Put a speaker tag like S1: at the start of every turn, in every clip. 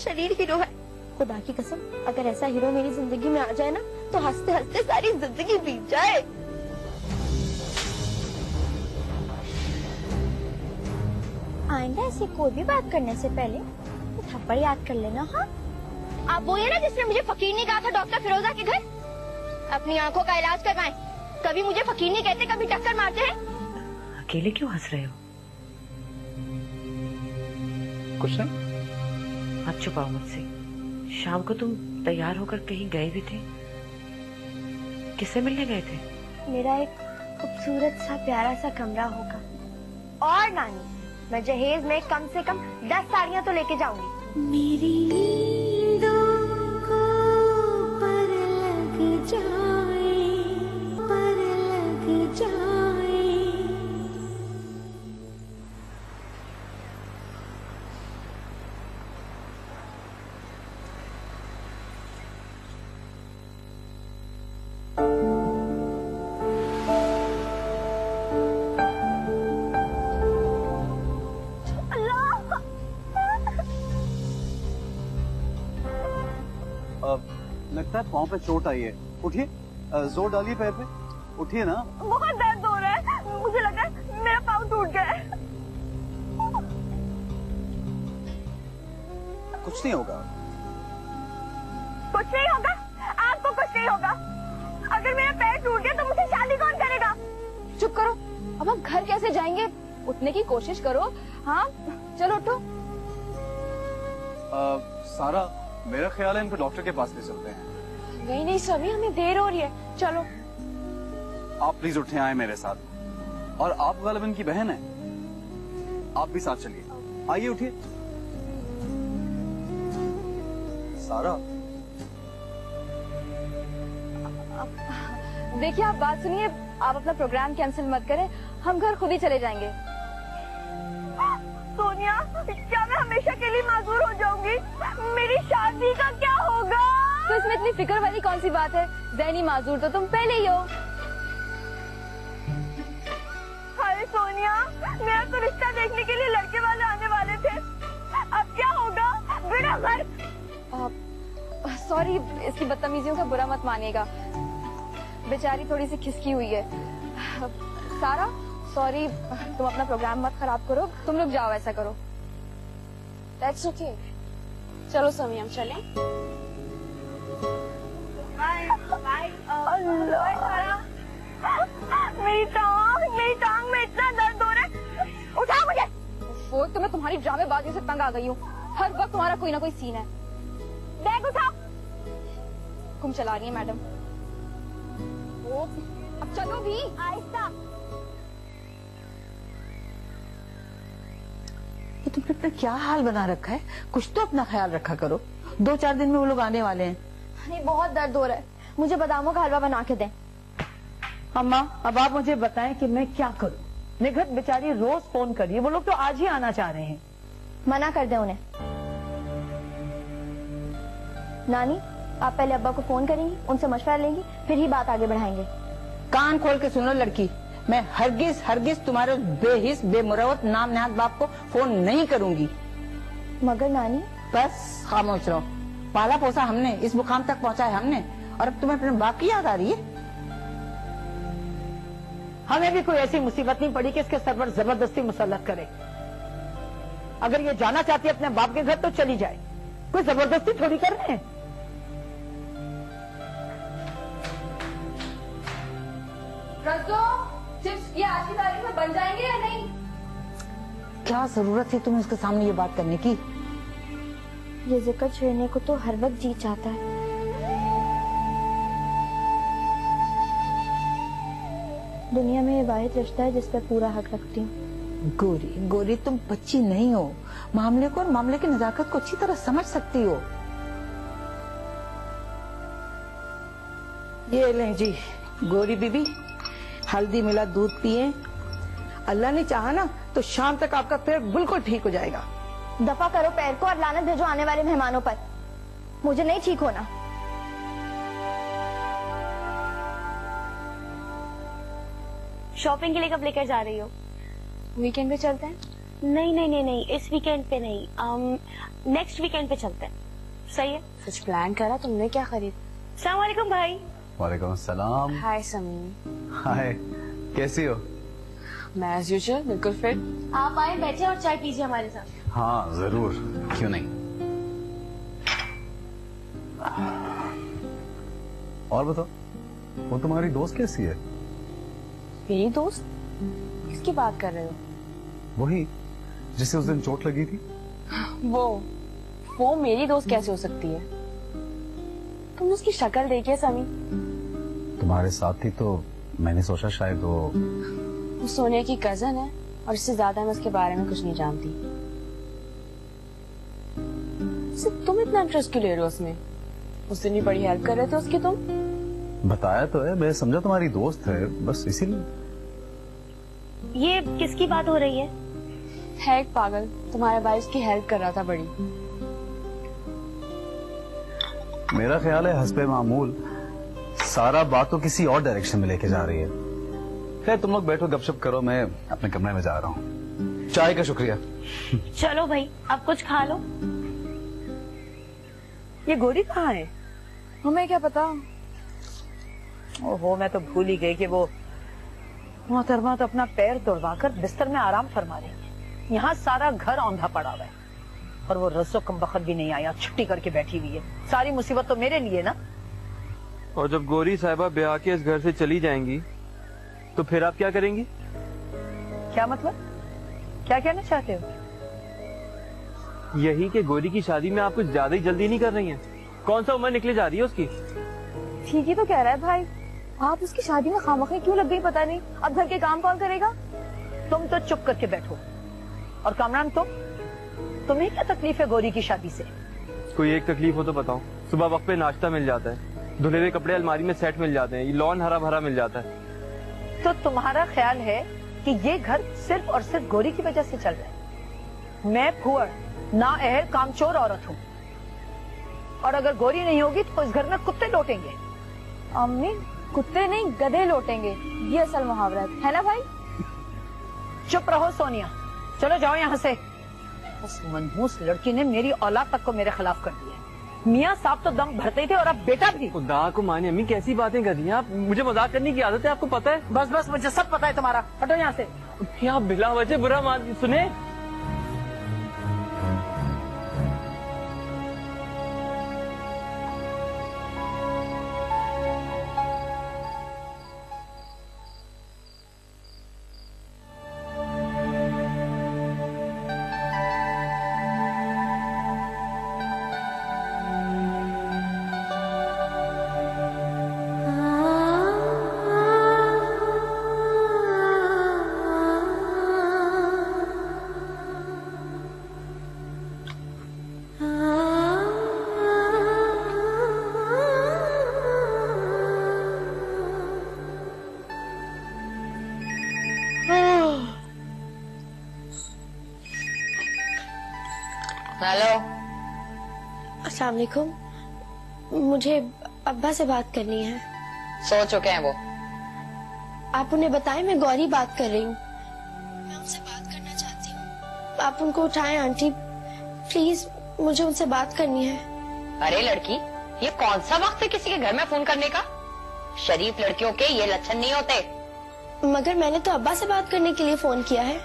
S1: शरीर हीरो है। खुदा की कसम, अगर ऐसा हीरो मेरी जिंदगी में आ जाए ना तो हंसते हंसते सारी जिंदगी बीत जाए। आइंदा ऐसी कोई भी बात करने से पहले तो थप्पड़ याद कर लेना। हाँ, आप वो है ना जिसने मुझे फकीर नहीं कहा था डॉक्टर फिरोजा के घर? अपनी आंखों का इलाज करवाएं। कभी मुझे फकीर नहीं कहते, कभी टक्कर मारते हैं।
S2: अकेले क्यों हंस रहे हो?
S3: कुछ नहीं।
S2: हाथ छुपाओ मुझसे। शाम को तुम तैयार होकर कहीं गए भी थे, किससे मिलने गए थे?
S1: मेरा एक खूबसूरत सा प्यारा सा कमरा होगा और नानी, मैं जहेज में कम से कम 10 साड़ियाँ तो लेके जाऊंगी। मेरी नींदों को पर लग जाए, पर लग जाए।
S3: लगता है पाँव पे चोट आई है। उठिए, जोर डालिए पैर पे। उठिए ना।
S1: बहुत दर्द हो रहा है, मुझे लगा मेरा पाँव टूट गया है।
S3: कुछ नहीं होगा।
S1: कुछ नहीं होगा? आपको कुछ नहीं होगा? अगर मेरा पैर टूट गया तो मुझे शादी कौन करेगा?
S4: चुप करो, अब हम घर कैसे जाएंगे? उठने की कोशिश करो। हाँ चलो उठो।
S3: सारा, मेरा ख्याल है इनको डॉक्टर के पास ले चलते हैं।
S4: नहीं सभी, हमें देर हो रही है, चलो।
S3: आप प्लीज उठे, आए मेरे साथ। और आप गालिबन की बहन है, आप भी साथ चलिए। आइए उठिए। सारा,
S4: देखिए आप बात सुनिए, आप अपना प्रोग्राम कैंसिल मत करें, हम घर खुद ही चले जाएंगे।
S1: सोनिया, क्या मैं हमेशा के लिए माजूर हो जाऊंगी? मेरी शादी का क्या होगा?
S4: तो इसमें इतनी फिक्र वाली कौन सी बात है? ज़हनी माजूर तो तुम पहले ही हो।
S1: अरे सोनिया, मेरा तो रिश्ता देखने के लिए लड़के वाले आने वाले थे, अब क्या होगा? बिना घर।
S4: सॉरी, इसकी बदतमीजियों का बुरा मत मानिएगा, बेचारी थोड़ी सी खिसकी हुई है। सारा, सॉरी, तुम अपना प्रोग्राम मत खराब करो, तुम लोग जाओ, ऐसा करो। That's okay. चलो समी, हम चलें।
S1: मेरी टांग में इतना दर्द हो रहा है, उठा मुझे।
S4: वो तो मैं तुम्हारी ड्रामेबाजी से तंग आ गई हूँ, हर वक्त तुम्हारा कोई ना कोई सीन है।
S1: बैग उठाओ।
S4: तुम चला रही है मैडम। अब चलो भी।
S1: आहिस्ता।
S2: तो तुमने अपना क्या हाल बना रखा है? कुछ तो अपना ख्याल रखा करो, 2-4 दिन में वो लोग आने वाले हैं।
S1: नहीं, बहुत दर्द हो रहा है, मुझे बादामों का हलवा बना के दें।
S5: अम्मा, अब आप मुझे बताएं कि मैं क्या करूं? निघत बेचारी रोज फोन करिए, वो लोग तो आज ही आना चाह रहे हैं।
S1: मना कर दे उन्हें। नानी, आप पहले अब्बा को फोन करेंगी, उनसे मशवरा लेंगी, फिर ही बात आगे बढ़ाएंगे।
S2: कान खोल के सुनो लड़की, मैं हरगिज तुम्हारे बेहिस बेमुरवत नाम नहाद बाप को फोन नहीं करूंगी।
S1: मगर नानी।
S2: बस खामोश रहो, पाला पोसा हमने, इस मुकाम तक पहुंचाया हमने, और अब तुम्हें अपने बाप की याद आ रही है?
S5: हमें भी कोई ऐसी मुसीबत नहीं पड़ी कि इसके सर पर जबरदस्ती मुसल्लत करे। अगर ये जाना चाहती है अपने बाप के घर तो चली जाए, कोई जबरदस्ती थोड़ी कर रहे हैं।
S4: चिप्स ये आज की तारीख में बन जाएंगे या नहीं?
S2: क्या जरूरत है तुम्हें उसके सामने ये बात करने की?
S1: ये जिक्र छेड़ने को तो हर वक्त जी चाहता है। दुनिया में ये वाहिद रिश्ता है जिस पर पूरा हक रखती हूँ।
S2: गोरी, तुम बच्ची नहीं हो, मामले को और मामले की नजाकत को अच्छी तरह समझ सकती हो। ये लें जी गोरी बीबी, हल्दी मिला दूध पिए। अल्लाह ने चाहा ना तो शाम तक आपका पैर बिल्कुल ठीक हो जाएगा।
S1: दफा करो पैर को और लानत भेजो आने वाले मेहमानों पर। मुझे नहीं ठीक होना। शॉपिंग के लिए कब लेकर जा रही हो?
S4: वीकेंड पे चलते हैं।
S1: नहीं नहीं नहीं नहीं, इस वीकेंड पे नहीं, नेक्स्ट वीकेंड पे चलते हैं। सही है?
S4: कुछ प्लान करा तुमने? क्या खरीद?
S1: अस्सलाम वालेकुम भाई।
S3: वालेकुम सलाम।
S4: हाय समी।
S3: हाय, कैसी हो?
S4: मैं एज यूजुअल बिल्कुल फिट।
S1: आप आए, बैठे और चाय पीजिए हमारे साथ।
S3: हाँ जरूर, क्यों नहीं। और बताओ, वो तुम्हारी दोस्त कैसी है?
S4: मेरी दोस्त? किसकी बात कर रहे हो?
S3: वही जिसे उस दिन चोट लगी थी।
S4: वो मेरी दोस्त कैसे हो सकती है? तुमने उसकी शक्ल देखी है समी?
S3: तुम्हारे साथ थी तो मैंने सोचा शायद
S4: वो सोनिया की कजन है और इससे ज्यादा मैं उसके बारे में कुछ नहीं जानती। तुम इतना इंटरेस्ट क्यों ले रहे हो उसमें? उस दिन भी बड़ी हेल्प कर रहे थे उसकी तुम।
S3: बताया तो है, मैं समझा तुम्हारी दोस्त है, बस इसीलिए।
S1: ये किसकी बात हो रही है?
S4: एक पागल, तुम्हारा भाई उसकी हेल्प कर रहा था बड़ी।
S3: मेरा ख्याल है हस्बे मामूल सारा बात तो किसी और डायरेक्शन में लेके जा रही है। खैर तुम लोग बैठो, गपशप करो, मैं अपने कमरे में जा रहा हूँ। चाय का शुक्रिया।
S1: चलो भाई, अब कुछ खा लो।
S5: ये गोरी कहाँ है?
S4: हमें क्या पता।
S5: ओहो, मैं तो भूल ही गई कि वो मोहतरमा तो अपना पैर तोड़वाकर बिस्तर में आराम फरमा रही है। यहाँ सारा घर औंधा पड़ा हुआ है और वो रस्सो कमबख्त भी नहीं आया, छुट्टी करके बैठी हुई है। सारी मुसीबत तो मेरे लिए ना।
S6: और जब गौरी साहिबा ब्याह के इस घर से चली जाएंगी तो फिर आप क्या करेंगी?
S5: क्या मतलब? क्या कहना चाहते हो?
S6: यही कि गौरी की शादी में आप कुछ ज्यादा ही जल्दी नहीं कर रही हैं? कौन सा उम्र निकले जा रही है उसकी?
S4: ठीक ही तो कह रहा है भाई। आप उसकी शादी में खामखे क्यों लग गई पता नहीं। अब घर के काम कौन करेगा?
S5: तुम तो चुप करके बैठो। और कामरान, तुम्हें क्या तकलीफ है गौरी की शादी से?
S6: कोई एक तकलीफ हो तो बताओ। सुबह वक्त पे नाश्ता मिल जाता है, धुले हुए कपड़े अलमारी में सेट मिल जाते हैं, लॉन हरा भरा मिल जाता है।
S5: तो तुम्हारा ख्याल है कि ये घर सिर्फ और सिर्फ गौरी की वजह से चल रहा है? मैं फुअर ना अहल कामचोर औरत हूँ और अगर गौरी नहीं होगी तो इस घर में कुत्ते लौटेंगे।
S4: अम्मी, कुत्ते नहीं गधे लौटेंगे, ये असल मुहावरा है ना भाई?
S5: चुप रहो सोनिया, चलो जाओ यहाँ से। उस मनहूस लड़की ने मेरी औलाद तक को मेरे खिलाफ कर दिया। मियाँ साहब तो दम भरते थे और अब बेटा भी।
S6: खुदा को माने अम्मी, कैसी बातें कर रही हैं आप? मुझे मजाक करने की आदत है, आपको पता है।
S5: बस बस, मुझे सब पता है तुम्हारा। हटो यहाँ से।
S6: क्या बिला वजह बुरा मान सुने।
S7: हेलो,
S1: अस्सलाम वालेकुम, मुझे अब्बा से बात करनी है।
S7: सो चुके हैं वो।
S1: आप उन्हें बताएं मैं गौरी बात कर रही हूँ। मैं उनसे बात करना चाहती हूँ। आप उनको उठाएं आंटी, प्लीज, मुझे उनसे बात करनी है।
S7: अरे लड़की, ये कौन सा वक्त है किसी के घर में फोन करने का? शरीफ लड़कियों के ये लक्षण नहीं होते।
S1: मगर मैंने तो अब्बा से बात करने के लिए फोन किया है।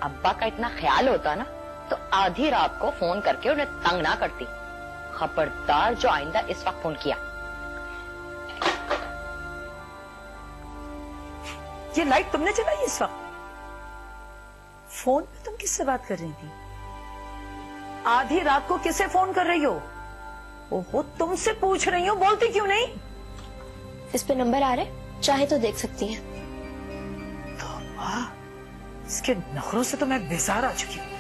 S7: अब्बा का इतना ख्याल होता ना तो आधी रात को फोन करके उन्हें तंग ना करती। खबरदार जो आइंदा इस वक्त फोन किया।
S5: ये लाइट तुमने जलाई इस वक्त? फोन पे तुम किससे बात कर रही थी? आधी रात को किसे फोन कर रही हो? ओहो, तुमसे पूछ रही हूँ, बोलती क्यों नहीं?
S1: इस पे नंबर आ रहे, चाहे तो देख सकती हैं।
S5: तो वाह, इसके नखरों से तो मैं बेजार आ चुकी हूँ।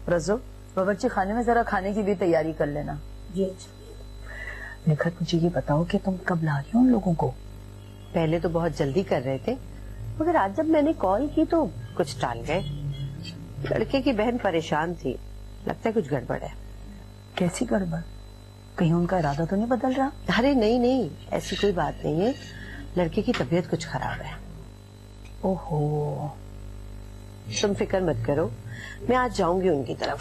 S5: रज़ो, बावर्ची खाने में जरा खाने की भी तैयारी कर लेना। जी। निखत, मुझे ये बताओ कि तुम कब ला रही हो उन लोगों को?
S8: पहले तो बहुत जल्दी कर रहे थे, मगर आज जब मैंने कॉल की तो कुछ टाल गए। लड़के की बहन परेशान थी, लगता है कुछ गड़बड़ है।
S5: कैसी गड़बड़? कहीं उनका इरादा तो नहीं बदल रहा?
S8: अरे नहीं नहीं, ऐसी कोई बात नहीं है, लड़के की तबीयत कुछ खराब है।
S5: ओहो,
S8: तुम फिक्र मत करो, मैं आज जाऊंगी उनकी तरफ।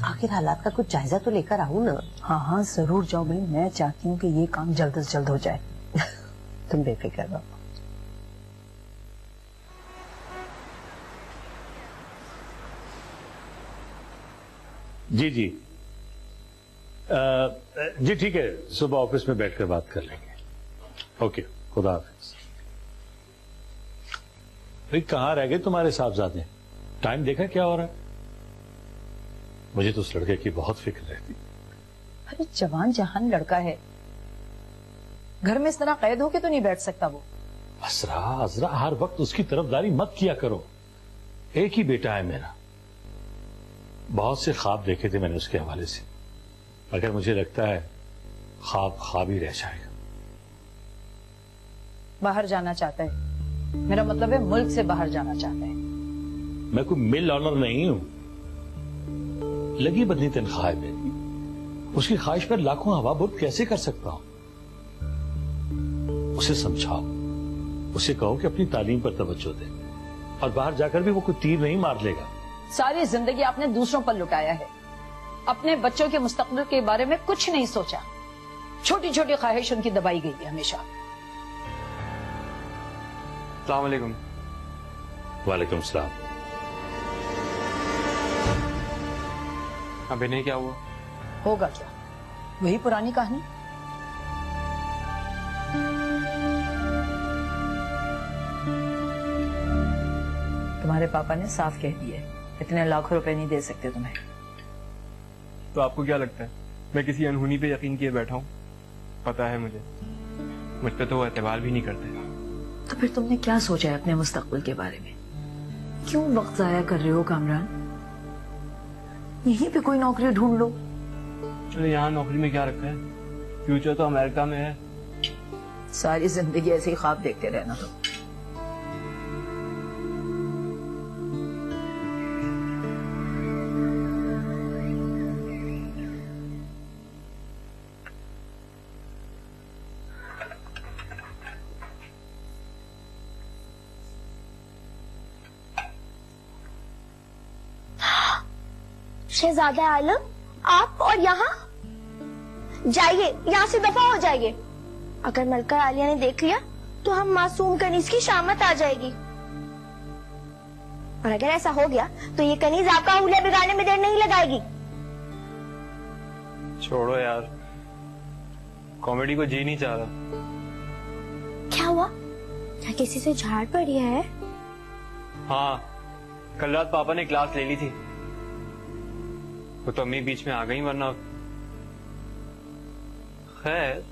S8: आखिर हालात का कुछ जायजा तो लेकर आऊं ना।
S5: हाँ हाँ जरूर जाओ भाई, मैं चाहती हूँ कि ये काम जल्द से जल्द हो जाए।
S8: तुम बेफिक्र रहो।
S9: जी जी जी ठीक है, सुबह ऑफिस में बैठकर बात कर लेंगे। ओके, खुदा हाफिज। भाई कहाँ रह गए तुम्हारे साहबजादे? टाइम देखा क्या हो रहा है? मुझे तो उस लड़के की बहुत फिक्र रहती।
S5: अरे जवान जहान लड़का है, घर में इस तरह कैद होके तो नहीं बैठ सकता वो।
S9: असरा अजरा हर वक्त उसकी तरफदारी मत किया करो, एक ही बेटा है मेरा। बहुत से ख्वाब देखे थे मैंने उसके हवाले से, मगर मुझे लगता है ख्वाब ख्वाब ही रह जाएगा।
S5: बाहर जाना चाहता है, मेरा मतलब है मुल्क से बाहर जाना चाहता है।
S9: मैं कोई मिल ऑनर नहीं हूं, लगी बदनी तनख्वाह है मेरी। उसकी ख्वाहिश पर लाखों हवा बुर्द कैसे कर सकता हूं? उसे समझाओ, उसे कहो कि अपनी तालीम पर तवज्जो दे, और बाहर जाकर भी वो कोई तीर नहीं मार लेगा।
S5: सारी जिंदगी आपने दूसरों पर लुटाया है, अपने बच्चों के मुस्तकबिल के बारे में कुछ नहीं सोचा। छोटी छोटी ख्वाहिश उनकी दबाई गई है हमेशा।
S6: अस्सलाम वालेकुम।
S9: वालेकुम सलाम।
S6: अब इन्हें क्या हुआ?
S5: होगा क्या, वही पुरानी कहानी। तुम्हारे पापा ने साफ कह दिया, इतने लाखों रुपए नहीं दे सकते तुम्हें।
S6: तो आपको क्या लगता है मैं किसी अनहोनी पे यकीन किए बैठा हूँ? पता है मुझे, मुझ पे तो वो एतबार भी नहीं करते।
S5: तो फिर तुमने क्या सोचा है अपने मुस्तकबिल के बारे में? क्यों वक्त जाया कर रहे हो कामरान? यहीं पे कोई नौकरी ढूंढ लो।
S6: चलो यहाँ नौकरी में क्या रखा है, फ्यूचर तो अमेरिका में है।
S5: सारी जिंदगी ऐसे ही ख्वाब देखते रहना। तो
S1: शहजादा आलम, आप और यहाँ जाइए, यहाँ से दफा हो जाइए। अगर मलका आलिया ने देख लिया तो हम मासूम कनीज की शामत आ जाएगी, और अगर ऐसा हो गया तो ये कनीज आपका हुलिया बिगाड़ने में देर नहीं लगाएगी।
S6: छोड़ो यार, कॉमेडी को जी नहीं चाह रहा।
S1: क्या हुआ, क्या किसी से झाड़ पड़ी है?
S6: हाँ, कल रात पापा ने क्लास ले ली थी, वो तो अम्मी बीच में आ गई, वरना। खैर,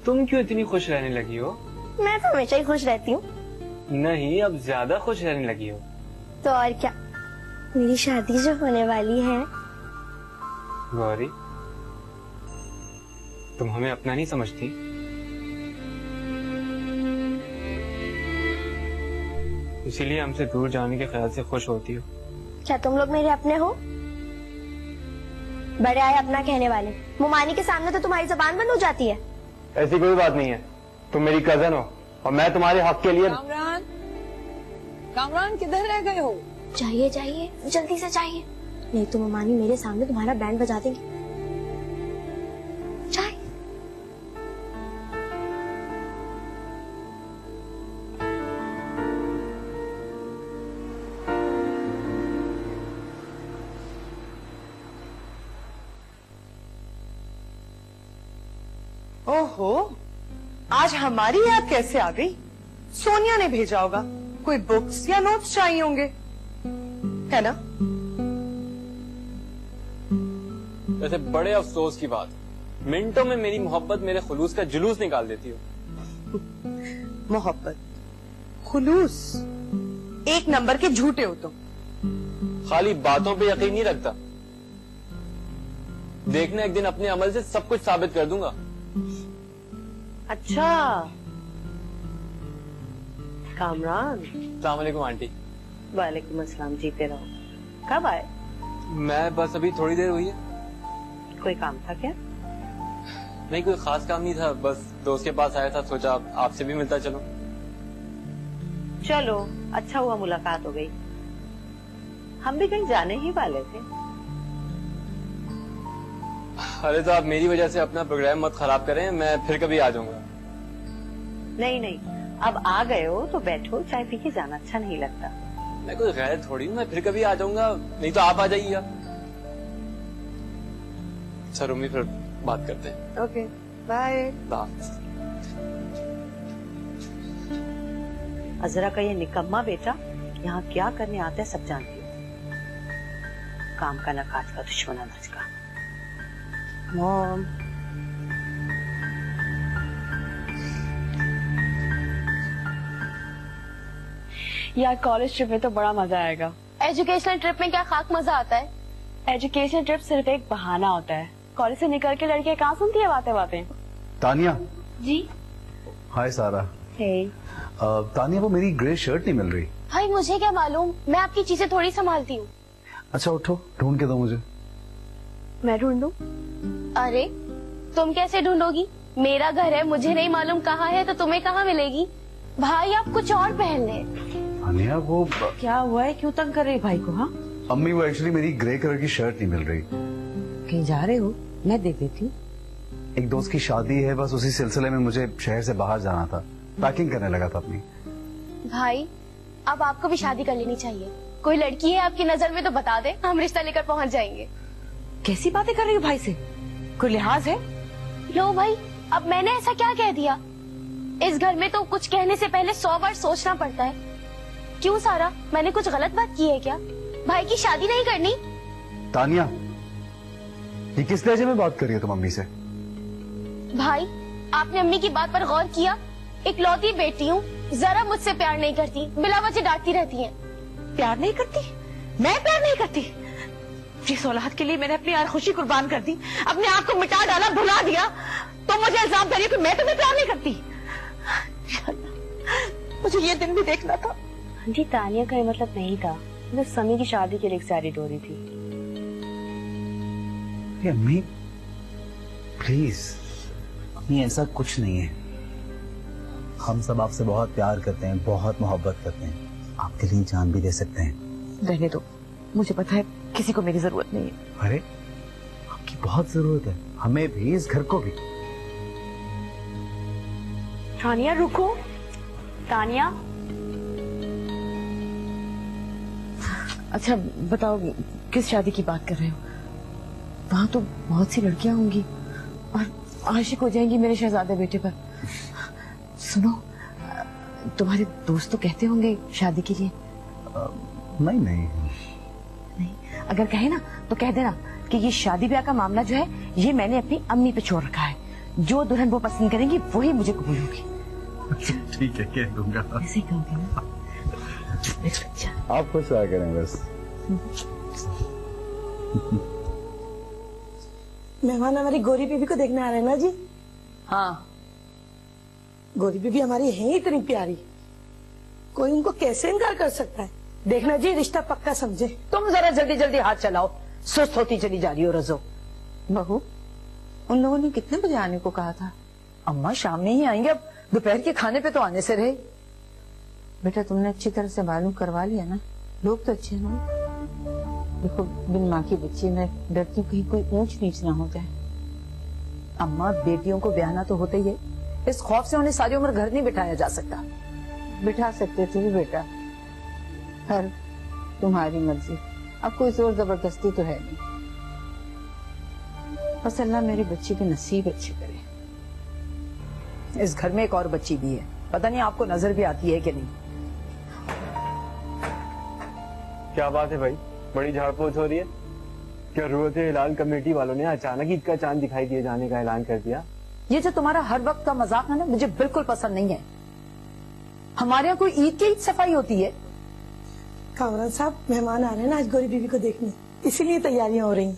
S6: तुम क्यों इतनी खुश रहने लगी हो?
S1: मैं तो हमेशा ही खुश रहती हूँ।
S6: नहीं, अब ज्यादा खुश रहने लगी हो।
S1: तो और क्या, मेरी शादी जो होने वाली है।
S6: गौरी, तुम हमें अपना नहीं समझती? इसीलिए हमसे दूर जाने के ख्याल से खुश होती हो।
S1: क्या तुम लोग मेरे अपने हो? बड़े आए अपना कहने वाले, मुमानी के सामने तो तुम्हारी जबान बंद हो जाती है।
S6: ऐसी कोई बात नहीं है, तुम मेरी कजन हो और मैं तुम्हारे हक के लिए।
S5: कामरान, कामरान किधर रह गए हो?
S1: जाइए जाइए, जल्दी से जाइए, नहीं तो मुमानी मेरे सामने तुम्हारा बैंड बजा देंगे। जाइए।
S10: ओहो, आज हमारी याद कैसे आ गई? सोनिया ने भेजा होगा, कोई बुक्स या नोट्स चाहिए होंगे, है ना?
S6: वैसे बड़े अफसोस की बात, मिनटों में मेरी मोहब्बत मेरे खुलूस का जुलूस निकाल देती हो।
S10: मोहब्बत, खुलूस, एक नंबर के झूठे हो तुम।
S6: खाली बातों पे यकीन नहीं रखता, देखना एक दिन अपने अमल से सब कुछ साबित कर दूंगा।
S8: अच्छा कामरान।
S6: अस्सलाम वालेकुम आंटी।
S8: वालेकुम अस्सलाम, जीते रहो। कब आए?
S6: मैं बस अभी थोड़ी देर हुई है।
S8: कोई काम था क्या?
S6: नहीं, कोई खास काम नहीं था, बस दोस्त के पास आया था, सोचा आपसे भी मिलता चलो।
S8: चलो, अच्छा हुआ मुलाकात हो गई। हम भी कहीं जाने ही वाले थे।
S6: अरे तो आप मेरी वजह से अपना प्रोग्राम मत खराब करें, मैं फिर कभी आ जाऊंगा।
S8: नहीं नहीं, अब आ गए हो तो बैठो, चाय पी के जाना अच्छा नहीं लगता।
S6: मैं कोई गैर थोड़ी हूँ, मैं फिर कभी आ जाऊंगा, नहीं तो आप आ जाइएगा। अच्छा रूमी, फिर बात करते हैं।
S10: Okay, bye.
S8: अजरा का ये निकम्मा बेटा यहाँ क्या करने आता है सब जानती हूँ। काम का न काज का, दुश्मन अनाज का। मॉम,
S4: यार कॉलेज ट्रिप में तो बड़ा मजा आएगा।
S1: एजुकेशनल ट्रिप में क्या खाक मजा आता है?
S4: एजुकेशन ट्रिप सिर्फ एक बहाना होता है। कॉलेज से निकल के लड़के कहाँ सुनती है बातें बातें।
S3: तानिया।
S1: जी।
S3: हाय सारा।
S1: हे।
S3: तानिया, वो मेरी ग्रे शर्ट नहीं मिल रही।
S1: भाई मुझे क्या मालूम, मैं आपकी चीजें थोड़ी संभालती हूँ।
S3: अच्छा उठो, ढूंढ के दो मुझे।
S4: मैं ढूंढ दूँ?
S1: अरे तुम कैसे ढूंढोगी? मेरा घर है, मुझे नहीं मालूम कहाँ है तो तुम्हें कहाँ मिलेगी? भाई आप कुछ और पहन ले।
S3: तानिया, वो
S5: क्या हुआ है, क्यों तंग कर रही भाई को? हाँ
S3: अम्मी, वो एक्चुअली मेरी ग्रे कलर की शर्ट नहीं मिल रही।
S5: कहीं जा रहे हो? मैं दे देती हूँ।
S3: एक दोस्त की शादी है, बस उसी सिलसिले में मुझे शहर से बाहर जाना था, पैकिंग करने लगा था अपनी।
S1: भाई अब आपको भी शादी कर लेनी चाहिए। कोई लड़की है आपकी नजर में तो बता दे, हम रिश्ता लेकर पहुंच जाएंगे।
S5: कैसी बातें कर रही हो भाई से? कोई लिहाज है?
S1: लो भाई, अब मैंने ऐसा क्या कह दिया? इस घर में तो कुछ कहने से पहले 100 बार सोचना पड़ता है। क्यों सारा, मैंने कुछ गलत बात की है क्या? भाई की शादी नहीं करनी?
S3: तानिया, ये किस लहजे में बात कर रही हो तुम अम्मी से?
S1: भाई आपने अम्मी की बात पर गौर किया? इकलौती बेटी हूँ, जरा मुझसे प्यार नहीं करती, बिला वजह डांटती रहती हैं।
S5: प्यार नहीं करती? मैं प्यार नहीं करती? जिस औलाद के लिए मैंने अपनी हर खुशी कुर्बान कर दी, अपने आप को मिटा डाला, भुला दिया, तो मुझे इल्जाम दे रही हो कि मैं तुम्हें प्यार नहीं करती? मुझे ये दिन भी देखना था।
S4: जी तानिया का ये मतलब नहीं था, मैं समी की शादी के लिए एक्साइटेड हो रही थी।
S3: अम्मी प्लीज, अम्मी ऐसा कुछ नहीं है। हम सब आपसे बहुत प्यार करते हैं, बहुत मोहब्बत करते हैं, आपके लिए जान भी दे सकते हैं।
S5: रहने दो, मुझे पता है किसी को मेरी जरूरत नहीं है।
S3: अरे आपकी बहुत जरूरत है, हमें भी, इस घर को भी।
S4: तानिया रुको, तानिया। अच्छा बताओ, किस शादी की बात कर रहे हो? वहाँ तो बहुत सी लड़कियां होंगी और आशिक हो जाएंगी मेरे शहजादे बेटे पर। सुनो, तुम्हारे दोस्त तो कहते होंगे शादी के लिए?
S3: नहीं नहीं
S4: नहीं, अगर कहे ना तो कह देना कि ये शादी ब्याह का मामला जो है ये मैंने अपनी अम्मी पे छोड़ रखा है। जो दुल्हन वो पसंद करेंगी वही मुझे कबूल होगी।
S3: ठीक है, कह दूंगा।
S4: ऐसे ही कहूंगी ना।
S3: आप खुश रहा करें बस।
S11: मेहमान हमारी गौरी बीबी को देखने आ रहे हैं ना जी?
S5: हाँ,
S11: गौरी बीबी हमारी है इतनी प्यारी, कोई उनको कैसे इनकार कर सकता है? देखना जी, रिश्ता पक्का समझे।
S5: तुम जरा जल्दी जल्दी हाथ चलाओ, सुस्त होती चली जा रही हो रजो।
S12: बहू, उन लोगों ने कितने बजे आने को कहा था?
S5: अम्मा शाम में ही आएंगे, अब दोपहर के खाने पे तो आने से रहे।
S12: बेटा तुमने अच्छी तरह से मालूम करवा लिया ना? लोग तो अच्छे ना। देखो, बिन माँ की बच्ची में डरती हूँ कहीं कोई ऊंच नीच ना हो जाए।
S5: अम्मा, बेटियों को ब्याहना तो होता ही है, इस खौफ से उन्हें सारी उम्र घर नहीं बिठाया जा सकता।
S12: बिठा सकते थे बेटा, हर तुम्हारी मर्जी, अब कोई जोर जबरदस्ती तो है नहीं। बस अल्लाह मेरी बच्ची के नसीब अच्छे करे।
S5: इस घर में एक और बच्ची भी है, पता नहीं आपको नजर भी आती है कि नहीं।
S6: क्या बात है भाई, बड़ी झाड़ पोछ हो रही है? क्या रूरत हिलाल कमेटी वालों ने अचानक ईद का चांद दिखाई दिए जाने का ऐलान कर दिया?
S5: ये जो तुम्हारा हर वक्त का मजाक है ना, मुझे बिल्कुल पसंद नहीं है। हमारे यहाँ कोई ईद की ईद सफाई होती है?
S11: कामरान साहब, मेहमान आ रहे हैं ना आज गौरी बीबी को देखने, इसीलिए तैयारियां हो रही हैं।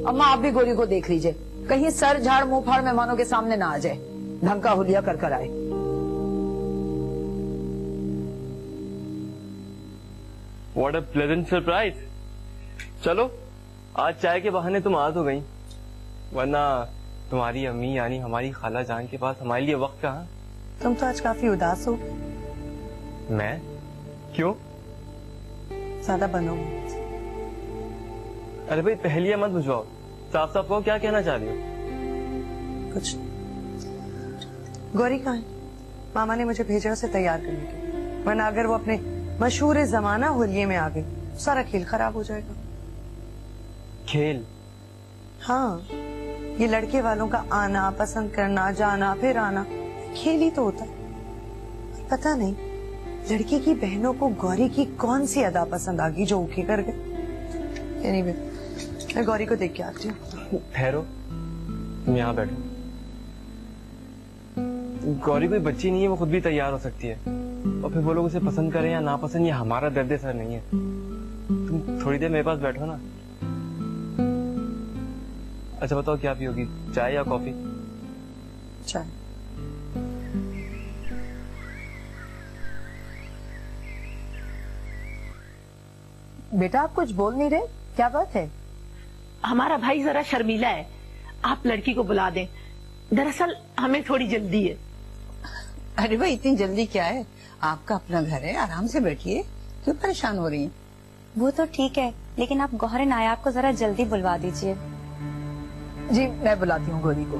S5: अम्मा, आप भी गौरी को देख लीजिए, कहीं सर झाड़ मुंह फाड़ मेहमानों के सामने ना आ जाए, ढंग का हुलिया कर कर आए।
S6: What a pleasant surprise. चलो आज चाय के बहाने तुम आ तो गई, वरना तुम्हारी अम्मी यानी हमारी खाला जान के पास हमारे लिए वक्त कहाँ।
S8: तुम तो आज काफी उदास हो।
S6: मैं क्यों?
S8: ज्यादा बनो।
S6: अरे भाई पहेलियां मत बुझवाओ, साफ साफ कहो क्या कहना चाह रही हो।
S8: कुछ गौरी कहाँ है? मामा ने मुझे भेजा उसे तैयार करने के लिए, वरना अगर वो अपने मशहूर जमाना होलिये में आ गई सारा खेल खराब हो जाएगा।
S6: खेल?
S8: हाँ, ये लड़के वालों का आना, पसंद करना, जाना फिर आना खेल ही तो होता है। पता नहीं लड़के की बहनों को गौरी की कौन सी अदा पसंद आ गई जो ऊखी कर गए। Anyway, मैं गौरी को देख के आती हूँ।
S6: ठहरो, तुम यहाँ बैठो। गौरी कोई बच्ची नहीं है, वो खुद भी तैयार हो सकती है। और फिर वो लोग उसे पसंद करें या नापसंद, ये हमारा दर्द सर नहीं है। तुम थोड़ी देर मेरे पास बैठो ना। अच्छा बताओ क्या पियोगी, चाय या कॉफी?
S8: चाय।
S5: बेटा आप कुछ बोल नहीं रहे, क्या बात है?
S11: हमारा भाई जरा शर्मीला है, आप लड़की को बुला दें। दरअसल हमें थोड़ी जल्दी है।
S12: अरे भाई इतनी जल्दी क्या है, आपका अपना घर है, आराम से बैठिए, क्यों परेशान हो रही हैं?
S4: वो तो ठीक है, लेकिन आप गौहर नायाब को जरा जल्दी बुलवा दीजिए।
S5: जी मैं बुलाती हूँ गौरी को।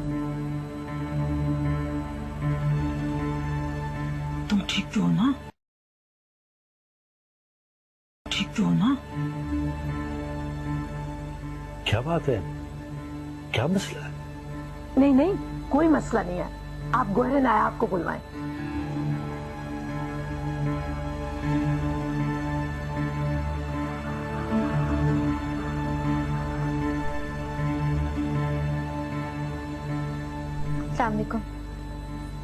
S11: तुम ठीक तो हो ना? ठीक तो हो ना?
S9: क्या बात है, क्या मसला है?
S11: नहीं नहीं, कोई मसला नहीं है, आप गौहर नायाब को बुलवाएं।
S4: अस्सलामुअलैकुम।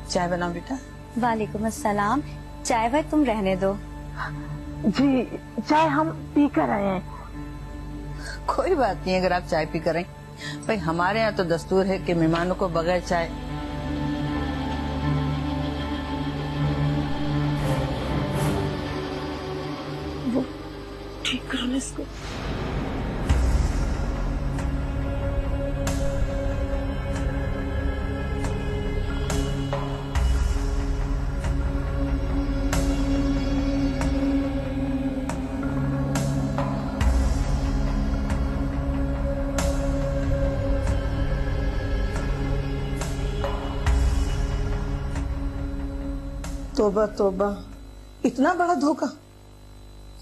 S12: चाय बनाओ बेटा।
S4: वालेकुम अस्सलाम। चाय भाई तुम रहने दो।
S11: जी चाय हम पी कर आए हैं।
S12: कोई बात नहीं अगर आप चाय पी करें, भाई हमारे यहाँ तो दस्तूर है कि मेहमानों को बगैर चाय।
S11: वो ठीक करो ना इसको। तौबा तौबा, इतना बड़ा धोखा।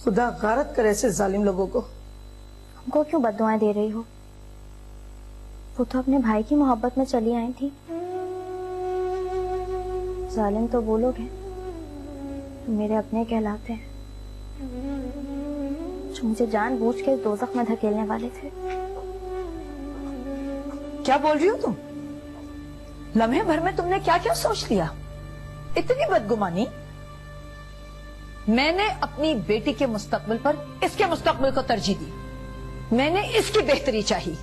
S11: खुदा गारत करे ऐसे जालिम लोगों को।
S1: हमको क्यों बद्दुआएं दे रही हो? वो तो अपने भाई की मोहब्बत में चली आई थी। जालिम तो वो लोग हैं जो मेरे अपने कहलाते हैं, जो मुझे जानबूझ के दोज़ख में धकेलने वाले थे।
S5: क्या बोल रही हो तुम? लम्हे भर में तुमने क्या क्या सोच लिया? इतनी बदगुमानी। मैंने अपनी बेटी के मुस्तकबिल पर इसके मुस्तकबिल को तरजीह दी। मैंने इसकी बेहतरी चाहिए।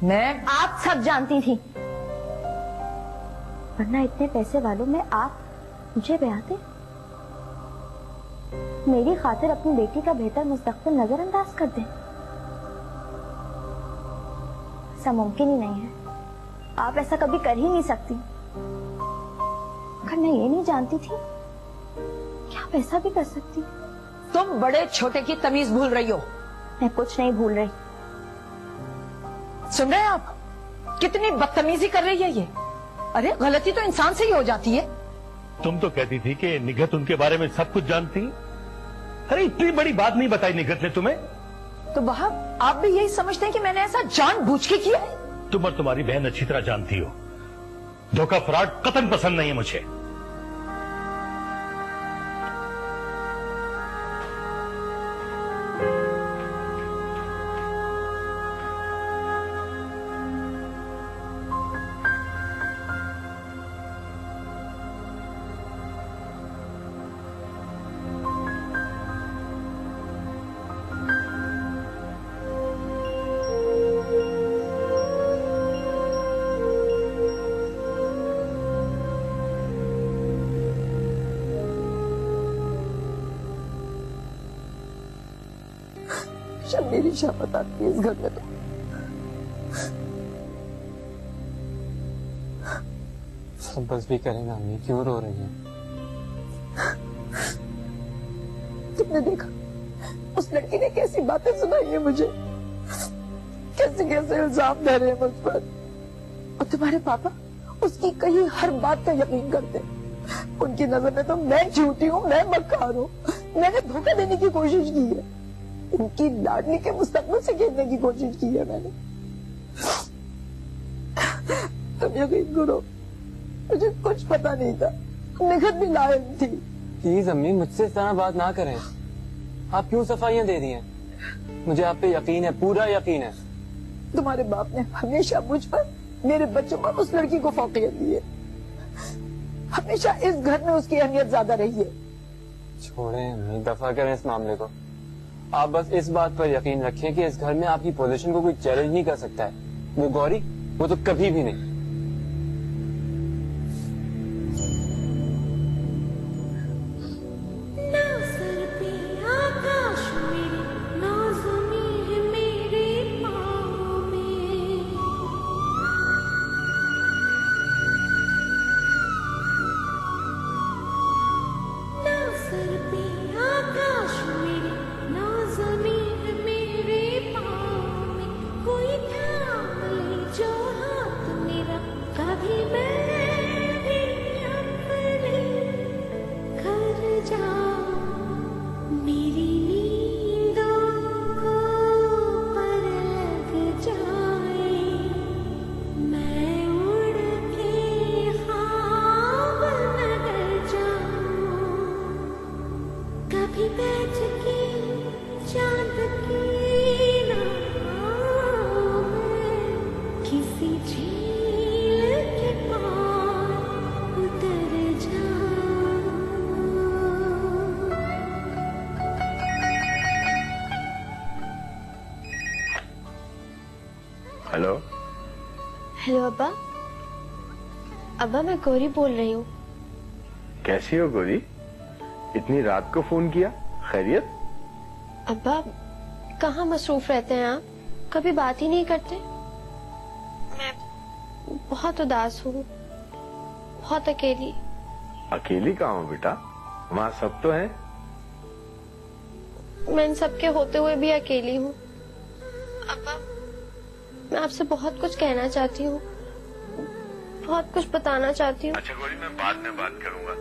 S5: मैं
S1: आप सब जानती थी, वरना इतने पैसे वालों में आप मुझे ब्याहते। मेरी खातिर अपनी बेटी का बेहतर मुस्तकबिल नजरअंदाज कर दें, ऐसा मुमकिन ही नहीं है। आप ऐसा कभी कर ही नहीं सकती। अगर मैं ये नहीं जानती थी क्या आप ऐसा भी कर सकती?
S5: तुम बड़े छोटे की तमीज भूल रही हो।
S1: मैं कुछ नहीं भूल रही।
S5: सुन रहे हैं आप? कितनी बदतमीजी कर रही है ये। अरे गलती तो इंसान से ही हो जाती है।
S9: तुम तो कहती थी कि निगहत उनके बारे में सब कुछ जानती। अरे इतनी बड़ी बात नहीं बताई निगहत ने तुम्हें।
S5: तो बहाब आप भी यही समझते हैं कि मैंने ऐसा जानबूझ के किया है?
S9: तुम और तुम्हारी बहन अच्छी तरह जानती हो, धोखा फ्रॉड कतई पसंद नहीं है मुझे।
S11: हमेशा मेरी शामत आती है इस घर में।
S6: सब बस भी करें अम्मी, क्यों रो रही हैं?
S11: तुमने देखा उस लड़की ने कैसी बातें सुनाई है मुझे, कैसे कैसे इल्जाम दे रहे हैं मुझ पर, और तुम्हारे पापा उसकी कही हर बात का यकीन करते हैं। उनकी नजर में तो मैं झूठी हूँ, मैं मक्कार हूँ, मैंने धोखा देने की कोशिश की है, उनकी लाडली के मुस्तकबिल से खेलने की कोशिश की है मैंने। तुम यकीन करो मुझे कुछ पता नहीं था, निखत भी लायक थी।
S6: प्लीज अम्मी, मुझसे इस तरह बात ना करें। आप क्यों सफाइयां दे रही हैं? मुझे आप पे यकीन है, पूरा यकीन है।
S11: तुम्हारे बाप ने हमेशा मुझ पर, मेरे बच्चों पर उस लड़की को फौकियत दी है। हमेशा इस घर में उसकी अहमियत ज्यादा रही है।
S6: छोड़ें अम्मी, दफा करें इस मामले को। आप बस इस बात पर यकीन रखें कि इस घर में आपकी पोजीशन को कोई चैलेंज नहीं कर सकता है। वो गौरी, वो तो कभी भी नहीं।
S13: हेलो।
S1: हेलो अब्बा। अब्बा मैं गौरी बोल रही हूँ।
S13: कैसी हो गौरी? इतनी रात को फोन किया, खैरियत?
S1: अब्बा कहाँ मसरूफ रहते हैं आप, कभी बात ही नहीं करते। मैं बहुत उदास हूँ, बहुत अकेली।
S13: अकेली कहाँ हो बेटा, वहाँ सब तो है।
S1: मैं इन सब के होते हुए भी अकेली हूँ। अब्बा मैं आपसे बहुत कुछ कहना चाहती हूँ, बहुत कुछ बताना चाहती हूँ।
S13: अच्छा गौरी, मैं बाद में बात करूंगा।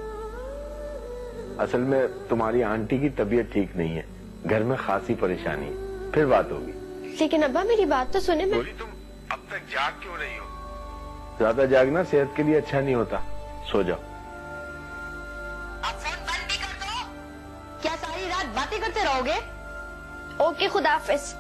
S13: असल में तुम्हारी आंटी की तबीयत ठीक नहीं है, घर में खासी परेशानी है, फिर बात होगी।
S1: लेकिन अब्बा मेरी बात तो सुने।
S13: गौरी तुम अब तक जाग क्यों रही हो? ज्यादा जागना सेहत के लिए अच्छा नहीं होता, सो जाओ।
S7: आप फोन बंद भी कर दो। क्या सारी रात बातें करते रहोगे?
S1: ओके, खुदा हाफिज।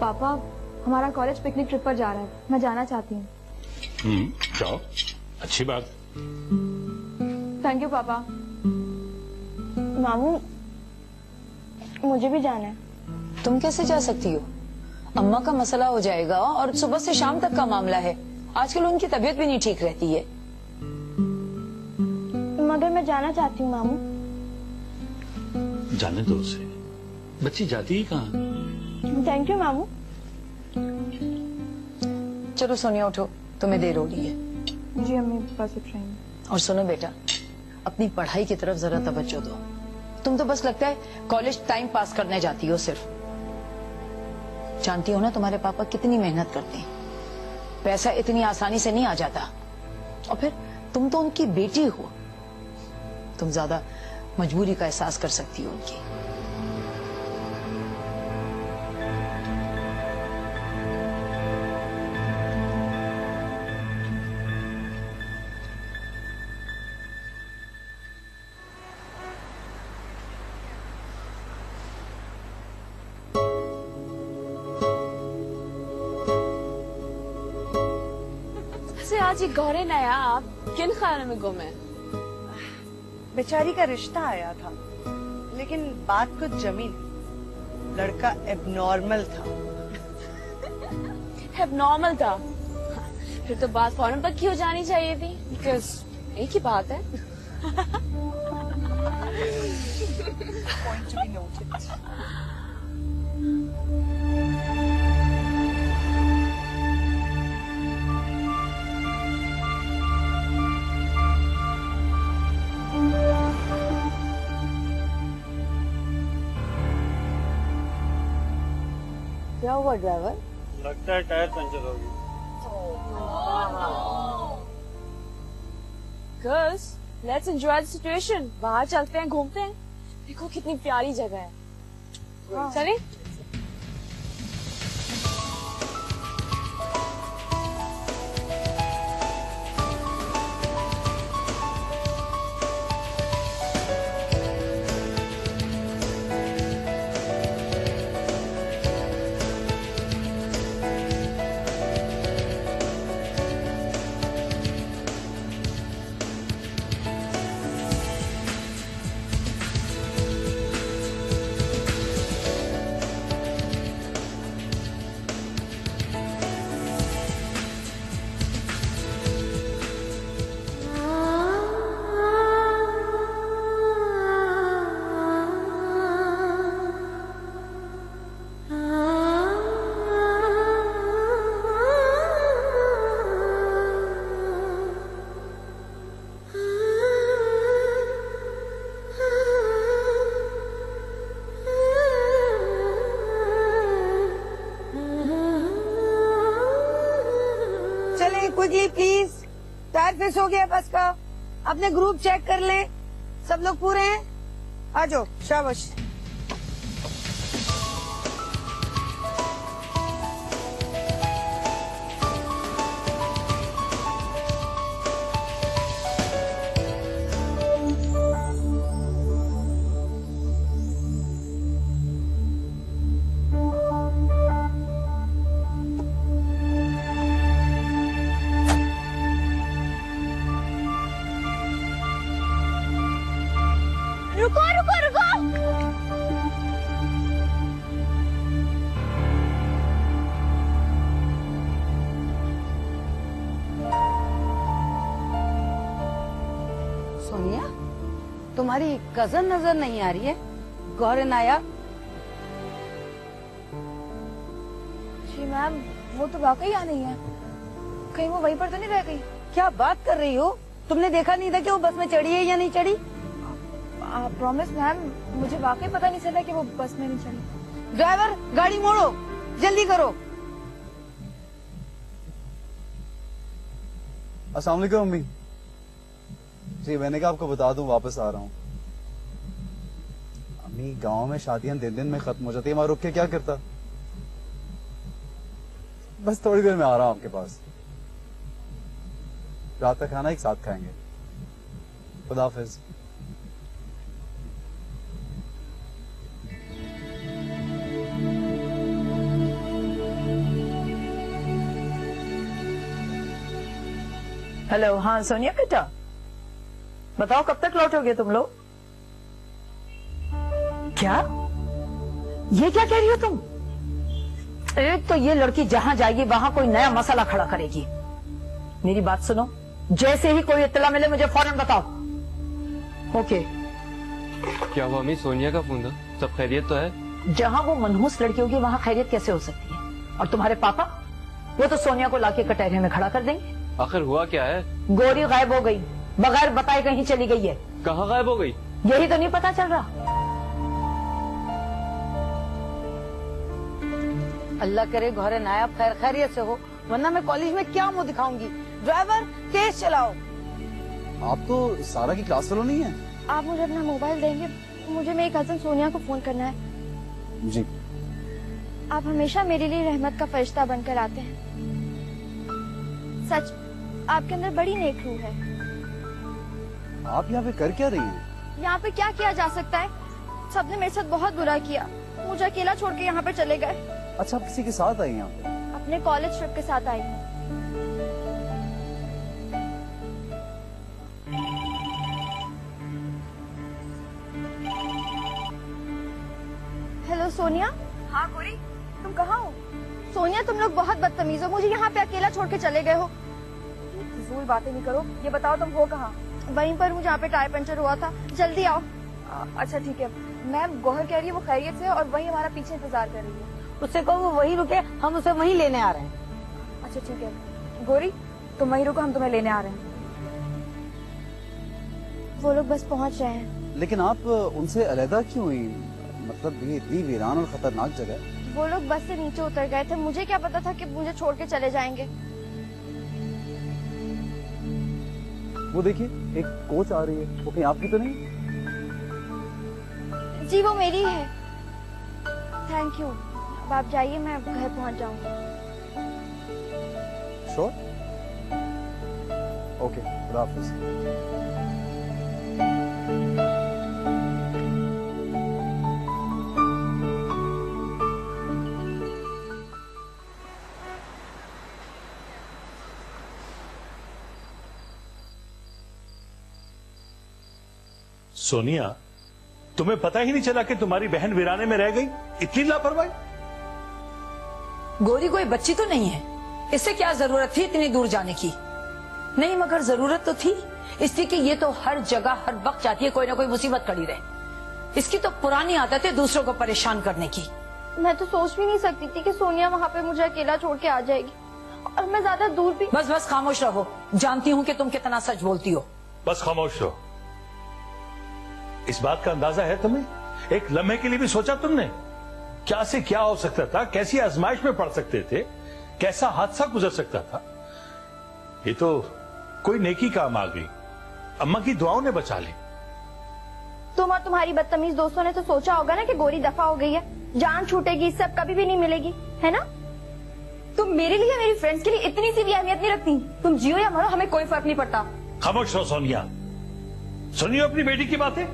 S4: पापा हमारा कॉलेज पिकनिक ट्रिप पर जा रहा है, मैं जाना चाहती हूँ।
S9: जाओ, अच्छी बात।
S4: थैंक यू पापा।
S1: मामू मुझे भी जाना है।
S5: तुम कैसे जा सकती हो? अम्मा का मसला हो जाएगा और सुबह से शाम तक का मामला है। आजकल उनकी तबीयत भी नहीं ठीक रहती है।
S1: मगर मैं जाना चाहती हूँ मामू।
S9: जाने दो उसे, बच्ची जाती ही कहाँ।
S1: थैंक यू मामू।
S5: चलो सोनिया उठो, तुम्हें देर हो रही है।
S4: जी अम्मी बस उठ रही हूँ।
S5: और सुनो बेटा, अपनी पढ़ाई की तरफ जरा तवज्जो दो। तुम तो बस लगता है कॉलेज टाइम पास करने जाती हो सिर्फ। जानती हो ना तुम्हारे पापा कितनी मेहनत करते हैं, पैसा इतनी आसानी से नहीं आ जाता। और फिर तुम तो उनकी बेटी हो, तुम ज्यादा मजबूरी का एहसास कर सकती हो उनकी।
S14: आज ये गौरे नया आप किन ख्यालों में गुम है?
S10: बेचारी का रिश्ता आया था, लेकिन बात कुछ जमी नहीं। लड़का एबनॉर्मल था।
S14: एबनॉर्मल था? फिर तो बात फौरन पक्की हो जानी चाहिए थी, बिकॉज एक ही बात है।
S10: Point to be noted.
S12: क्या हुआ ड्राइवर?
S6: लगता है टायर पंचर हो गई।
S14: Girls, let's enjoy the situation. बाहर चलते हैं, घूमते हैं। देखो कितनी प्यारी जगह है। चलें?
S8: क्विकली प्लीज, टायर फिक्स हो गया बस का। अपने ग्रुप चेक कर ले, सब लोग पूरे हैं? आ जाओ, शाबाश।
S1: रुको रुको रुको।
S12: सोनिया, तुम्हारी कजन नजर नहीं आ रही है? गौर नाया?
S4: जी मैम, वो तो वाकई आ नहीं है। कहीं वो वहीं पर तो नहीं रह गई?
S12: क्या बात कर रही हो? तुमने देखा नहीं था कि वो बस में चढ़ी है या नहीं चढ़ी?
S4: प्रॉमिस मैम, मुझे वाकई पता नहीं चला कि वो बस में नहीं चढ़ी।
S12: ड्राइवर, गाड़ी मोड़ो, जल्दी करो।
S3: अस्सलाम वालेकुम अम्मी जी, मैंने कहा आपको बता दूं वापस आ रहा हूँ। अम्मी, गांव में शादियां दिन दिन में खत्म हो जाती है, वहां रुक के क्या करता। बस थोड़ी देर में आ रहा हूँ आपके पास। रात का खाना एक साथ खाएंगे। खुदा हाफिज।
S5: हेलो, हाँ सोनिया बेटा, बताओ कब तक लौटोगे तुम लोग? क्या? ये क्या कह रही हो तुम?
S12: एक तो ये लड़की जहाँ जाएगी वहाँ कोई नया मसला खड़ा करेगी। मेरी बात सुनो, जैसे ही कोई इत्तला मिले मुझे फौरन बताओ। ओके।
S6: क्या हुआ अम्मी? सोनिया का फोन था, सब खैरियत तो है?
S5: जहाँ वो मनहूस लड़की होगी वहाँ खैरियत कैसे हो सकती है? और तुम्हारे पापा, वो तो सोनिया को लाके कटहरे में खड़ा कर देंगे।
S6: आखिर हुआ क्या है?
S5: गौरी गायब हो गई, बगैर बताए कहीं चली गई है।
S6: कहाँ गायब हो गई?
S5: यही तो नहीं पता चल रहा।
S12: अल्लाह करे घोरे नायाब खैर खैरियत से हो, वरना मैं कॉलेज में क्या मुंह दिखाऊंगी। ड्राइवर, तेज चलाओ।
S3: आप तो सारा की क्लास फेलो नहीं है?
S4: आप मुझे अपना मोबाइल देंगे? मुझे मेरी कजन सोनिया को फोन करना है।
S3: जी।
S4: आप हमेशा मेरे लिए रहमत का फरिश्ता बनकर आते हैं। सच, आपके अंदर बड़ी नेक रूह है।
S3: आप यहाँ पे कर क्या रही हैं?
S4: यहाँ पे क्या किया जा सकता है? सबने मेरे साथ बहुत बुरा किया, मुझे अकेला छोड़ के यहाँ पे चले गए।
S3: अच्छा, आप किसी के साथ आई यहाँ पे?
S4: अपने कॉलेज ट्रिप के साथ आई।
S1: सोनिया।
S4: हाँ गोरी, तुम कहाँ हो?
S1: सोनिया तुम लोग बहुत बदतमीज हो, मुझे यहाँ पे अकेला छोड़ के चले गए हो।
S4: फजूल बातें नहीं करो, ये बताओ तुम हो कहाँ?
S1: वहीं पर हूँ जहाँ पे टायर पंचर हुआ था, जल्दी आओ।
S4: अच्छा ठीक है, मैम गौहर कह रही है वो खैरियत से और वही हमारा पीछे इंतजार कर रही है।
S5: उससे कहो वो वही रुके, हम उसे वहीं लेने आ रहे हैं।
S4: अच्छा ठीक है गोरी, तुम वहीं रुको, हम तुम्हें लेने आ रहे हैं।
S1: वो लोग बस पहुँच रहे हैं।
S3: लेकिन आप उनसे अलहदा क्यों हुई? मतलब ये इतनी वीरान और खतरनाक जगह।
S1: वो लोग बस से नीचे उतर गए थे, मुझे क्या पता था कि मुझे छोड़ के चले जाएंगे।
S3: वो देखिए एक कोच आ रही है, वो कहीं आपकी तो नहीं?
S1: जी वो मेरी है। थैंक यू, अब आप जाइए, मैं घर पहुंच जाऊंगी।
S3: श्योर? ओके, खुदा हाफिज़।
S9: सोनिया, तुम्हें पता ही नहीं चला कि तुम्हारी बहन वीराने में रह गई? इतनी लापरवाही।
S5: गोरी कोई बच्ची तो नहीं है, इससे क्या जरूरत थी इतनी दूर जाने की? नहीं मगर जरूरत तो थी, इसलिए कि ये तो हर जगह हर वक्त चाहती है कोई ना कोई मुसीबत खड़ी रहे। इसकी तो पुरानी आदत है दूसरों को परेशान करने की।
S1: मैं तो सोच भी नहीं सकती थी कि सोनिया वहाँ पे मुझे अकेला छोड़ के आ जाएगी, और मैं ज्यादा दूर भी।
S5: बस बस खामोश रहो, जानती हूँ कि तुम कितना सच बोलती हो।
S9: बस खामोश रहो। इस बात का अंदाजा है तुम्हें? एक लम्हे के लिए भी सोचा तुमने? क्या से क्या हो सकता था, कैसी आजमाइश में पड़ सकते थे, कैसा हादसा गुजर सकता था? ये तो कोई नेकी काम आ गई, अम्मा की दुआओं ने बचा ली।
S1: तुम और तुम्हारी बदतमीज दोस्तों ने तो सोचा होगा ना कि गोरी दफा हो गई है, जान छूटेगी, इससे अब कभी भी नहीं मिलेगी, है ना?
S4: तुम मेरे लिए मेरी फ्रेंड्स के लिए इतनी सी भी अहमियत नहीं रखती। तुम जियो या मरो, हमें कोई फर्क नहीं पड़ता।
S9: खामोश रहो सोनिया, सुनिए अपनी बेटी की बातें।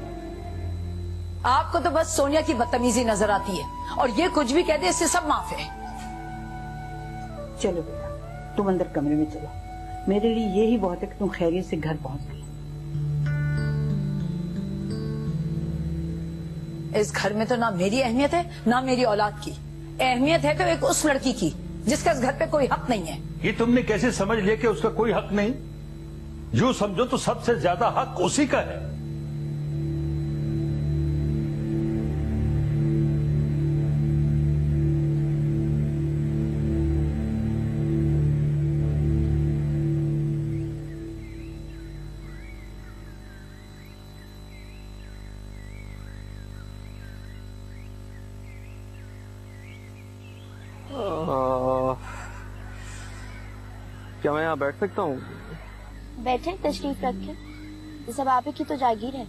S5: आपको तो बस सोनिया की बदतमीजी नजर आती है, और ये कुछ भी कह दे इससे सब माफ है।
S12: चलो बेटा, तुम अंदर कमरे में चलो, मेरे लिए यही बहुत है कि तुम खैरियत से घर पहुंच गई।
S5: इस घर में तो ना मेरी अहमियत है ना मेरी औलाद की अहमियत है, तो एक उस लड़की की जिसका इस घर पे कोई हक नहीं है।
S9: ये तुमने कैसे समझ लिया कि उसका कोई हक नहीं? जो समझो तो सबसे ज्यादा हक उसी का है।
S6: क्या मैं यहाँ बैठ सकता हूँ?
S1: बैठे, तशरीफ रखें, ये सब आप ही की तो जागीर है।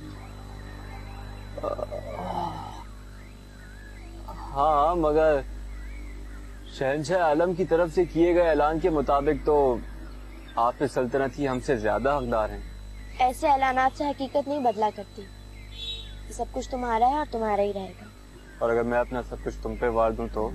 S6: हाँ, मगर शहंशाह आलम की तरफ से किए गए ऐलान के मुताबिक तो आप इस सल्तनत की हमसे ज्यादा हकदार हैं।
S1: ऐसे ऐलानात से हकीकत नहीं बदला करती। ये सब कुछ तुम्हारा है और तुम्हारा ही रहेगा।
S6: और अगर मैं अपना सब कुछ तुम पे वार दूं तो?